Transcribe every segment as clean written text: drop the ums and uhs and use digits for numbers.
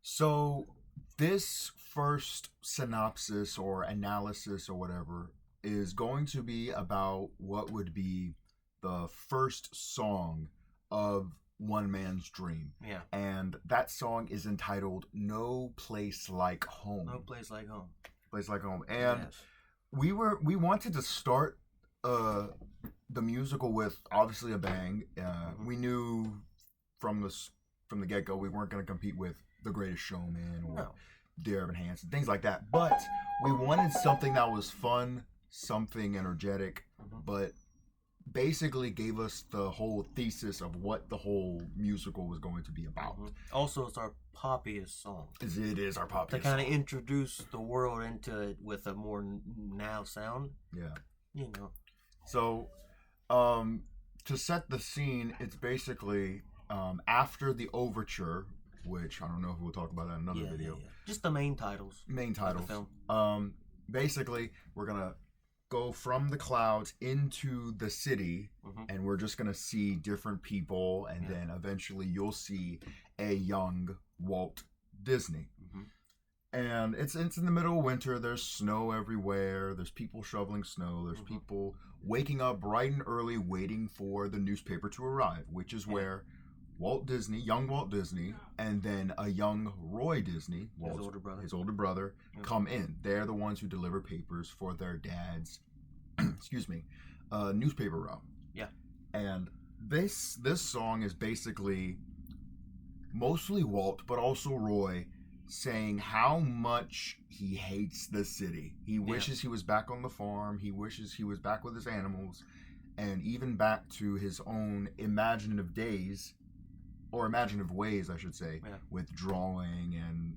So this first synopsis or analysis or whatever is going to be about what would be the first song of One Man's Dream. Yeah. And that song is entitled No Place Like Home. No Place Like Home. Place Like Home. And Yes. we wanted to start the musical with obviously a bang. We knew from the get-go we weren't going to compete with The Greatest Showman or No. Dear Evan Hansen, things like that. But we wanted something that was fun, something energetic, but basically gave us the whole thesis of what the whole musical was going to be about. Also, it's our poppiest song. It is our To poppiest kind of song. introduce the world into it with a more now sound. Yeah. You know. So, to set the scene, it's basically after the overture, which I don't know if we'll talk about that in another video. Yeah. Just the main titles. Main of the titles. film. Basically, we're gonna go from the clouds into the city, and we're just gonna see different people, and then eventually you'll see a young Walt Disney. And it's in the middle of winter. There's snow everywhere. There's people shoveling snow. There's people waking up bright and early, waiting for the newspaper to arrive, which is where Walt Disney, young Walt Disney, and then a young Roy Disney, his older brother, come in. They're the ones who deliver papers for their dad's, newspaper route. Yeah. And this song is basically mostly Walt, but also Roy, saying how much he hates the city. He wishes he was back on the farm. He wishes he was back with his animals, and even back to his own imaginative days, or imaginative ways, I should say, with drawing, and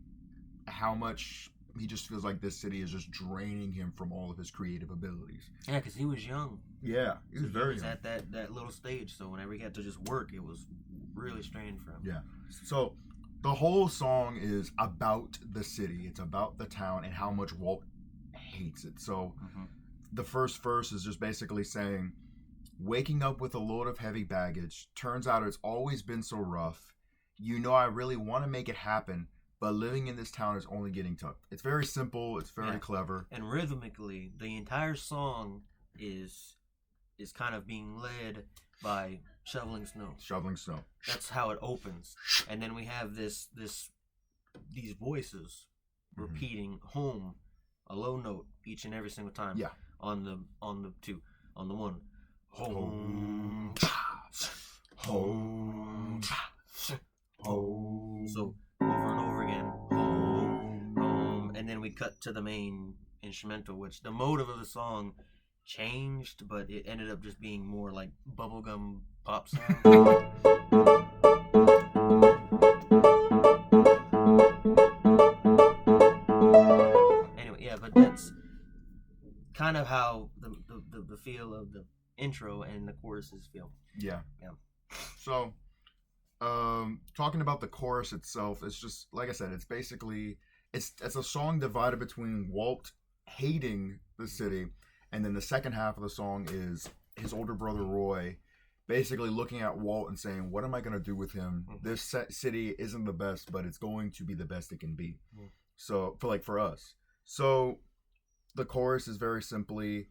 how much he just feels like this city is just draining him from all of his creative abilities. Yeah, because he was young. Yeah, he was very young. At that little stage, so whenever he had to just work, it was really strange for him. Yeah. So the whole song is about the city. It's about the town and how much Walt hates it. So the first verse is just basically saying, waking up with a load of heavy baggage. Turns out it's always been so rough. You know, I really want to make it happen, but living in this town is only getting tough. It's very simple. It's very clever. And rhythmically, the entire song is kind of being led by shoveling snow. That's how it opens. And then we have these voices repeating home, a low note each and every single time. Yeah. On the two. On the one. Home. Home. Home. So over and over again. Home. And then we cut to the main instrumental, which the motive of the song changed, but it ended up just being more like bubblegum pop sound. Anyway, yeah, but that's kind of how the feel of the intro and the choruses feel. Yeah. So, talking about the chorus itself, it's just like I said. It's basically it's a song divided between Walt hating the city, and then the second half of the song is his older brother Roy basically looking at Walt and saying, what am I going to do with him? This city isn't the best, but it's going to be the best it can be. So, for us. So, the chorus is very simply,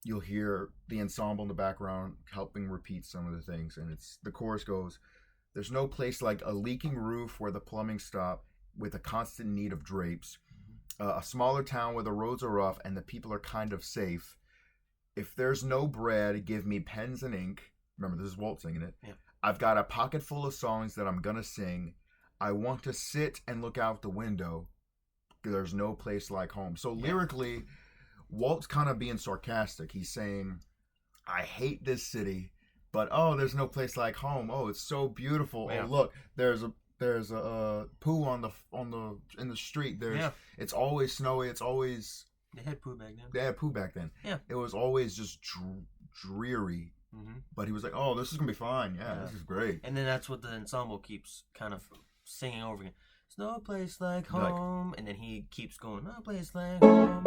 you'll hear the ensemble in the background helping repeat some of the things. And the chorus goes, there's no place like a leaking roof where the plumbing stopped with a constant need of drapes. A smaller town where the roads are rough and the people are kind of safe. If there's no bread, give me pens and ink. Remember, this is Walt singing it. Yeah. I've got a pocket full of songs that I'm going to sing. I want to sit and look out the window. There's no place like home. So lyrically, Walt's kind of being sarcastic. He's saying, I hate this city, but there's no place like home. Oh, it's so beautiful. Yeah. Oh, look, there's a poo in the street. It's always snowy. It's always They had poo back then. They had poo back then. Yeah. It was always just dreary. But he was like, oh, this is going to be fine. Yeah, this is great. And then that's what the ensemble keeps kind of singing over again. There's no place like home. And then he keeps going, no place like home.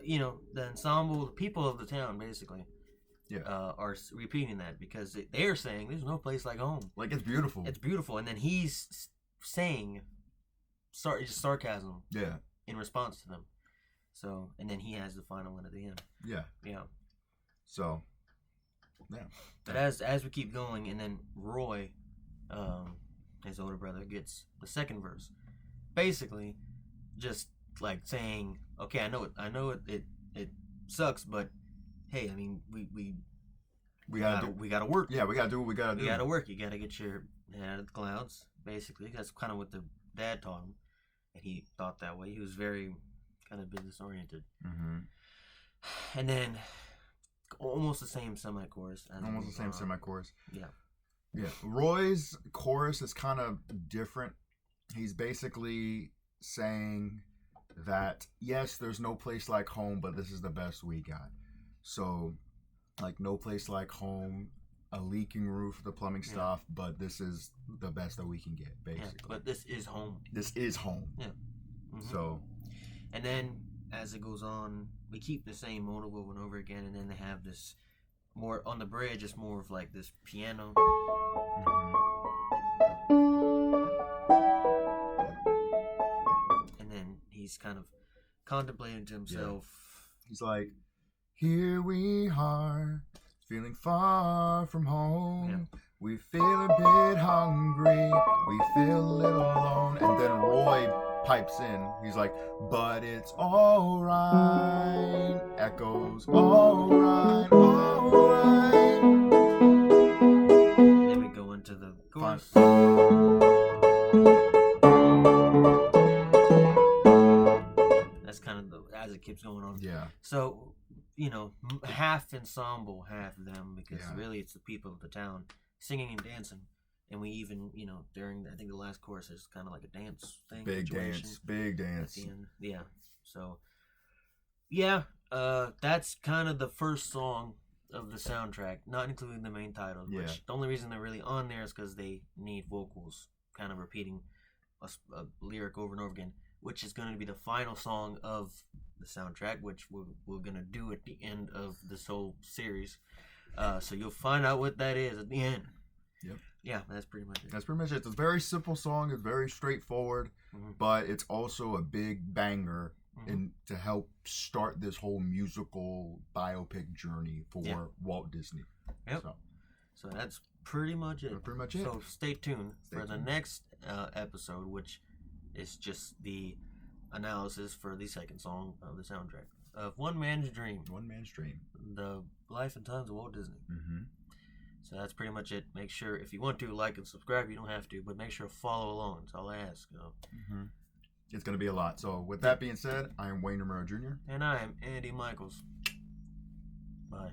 You know, the ensemble, the people of the town, basically. Yeah. are repeating that because they're saying there's no place like home. Like, it's beautiful. It's beautiful, and then he's saying, just sarcasm. Yeah. In response to them. So, and then he has the final one at the end. Yeah. Yeah. So, yeah. But as we keep going, and then Roy, his older brother, gets the second verse, basically, just like saying, "Okay, I know it sucks, but hey, I mean, we gotta work. Yeah, we gotta do what we gotta do. You gotta work. You gotta get your head out of the clouds. Basically, that's kind of what the dad taught him, and he thought that way. He was very kind of business oriented. Mm-hmm. And then almost the same semi-chorus. Almost the same semi-chorus. Yeah. Yeah. Roy's chorus is kind of different. He's basically saying that, yes, there's no place like home, but this is the best we got. So, like, no place like home, a leaking roof, the plumbing stuff, but this is the best that we can get, basically. Yeah, but this is home. This is home. Yeah. Mm-hmm. So. And then, as it goes on, we keep the same motive over and over again, and then they have this more, on the bridge, it's more of like this piano. And then he's kind of contemplating to himself. Yeah. He's like, here we are, feeling far from home. Yeah. We feel a bit hungry, we feel a little alone. And then Roy pipes in. He's like, but it's alright. Echoes, alright, alright. Then we go into the chorus. That's kind of as it keeps going on. Yeah. So, half ensemble, half them, because really it's the people of the town singing and dancing. And we even, during, I think the last chorus is kind of like a dance thing. Big dance. At the end. Yeah. So, yeah, that's kind of the first song of the soundtrack, not including the main title. Yeah. Which the only reason they're really on there is because they need vocals, kind of repeating a lyric over and over again, which is going to be the final song of the soundtrack, which we're going to do at the end of this whole series. So you'll find out what that is at the end. Yep. Yeah, that's pretty much it. That's pretty much it. It's a very simple song. It's very straightforward, but it's also a big banger to help start this whole musical biopic journey for Walt Disney. Yep. So that's pretty much it. That's pretty much it. So stay tuned for the next episode, which is just the analysis for the second song of the soundtrack of One Man's Dream. One Man's Dream. The life and times of Walt Disney. Mm-hmm. So that's pretty much it. Make sure, if you want to, like and subscribe. You don't have to, but make sure to follow along. That's all I ask. Mm-hmm. It's going to be a lot. So with that being said, I am Wayne Romero Jr. And I am Andy Michaels. Bye.